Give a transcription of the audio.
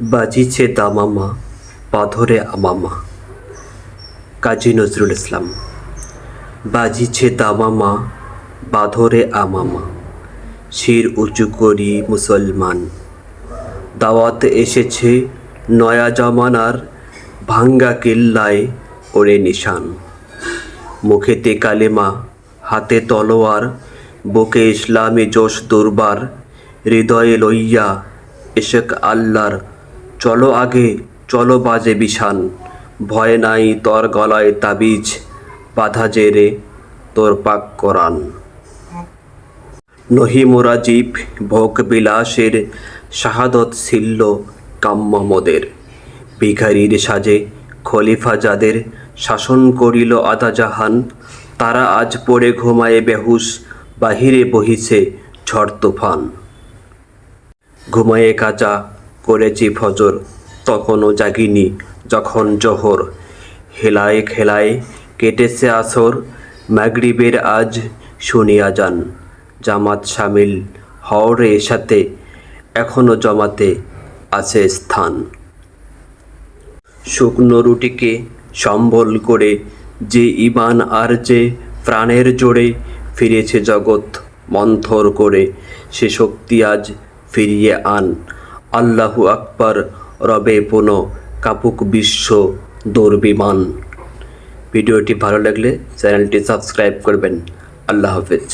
বাজিছে দামামা পাথরে আমামা। কাজী নজরুল ইসলাম। বাজিছে দামামা বাঁধরে আমামা, শির উঁচু করি মুসলমান। দাওয়াত এসেছে নয়া জামানার, ভাঙ্গা কেল্লায় ওরে নিশান। মুখেতে কালেমা হাতে তলোয়ার, বুকে ইসলামী জোশ দুর্বার। হৃদয়ে লইয়া এশেক আল্লাহর, চলো আগে চলো বাজে বিশান। ভয় নাই তোর গলায় তাবিজ, বাধা জেরে তোর পাক কোরআন। নহি মোরা জীব ভোগ বিলাসের, শাহাদত ছিল্ল কাম্য মোদের। ভিখারির সাজে খলিফা যাদের, শাসন করিল আধা জাহান। তারা আজ পড়ে ঘুমায়ে বেহুশ, বাহিরে বহিছে ঝড় তুফান। ঘুমায়ে কাজা করেছি ফজর, তখনও জাগিনি যখন জোহর। হেলায় খেলায় কেটেছে আসর, মাগরিবের আজ শুনি আজান। জামাত শামিল হও রে সাথে, এখনো জমাতে আছে স্থান। শুকনো রুটিকে সম্বল করে যে ঈমান আর যে প্রাণের জোরে, ফিরেছে জগৎ মন্থর করে, সে শক্তি আজ ফিরিয়ে আন। আল্লাহু আকবার রবে পুনঃ, কাঁপুক বিশ্ব দুর্বিমান। ভিডিওটি ভালো লাগলে চ্যানেলটি সাবস্ক্রাইব করবেন। আল্লাহ হাফেজ।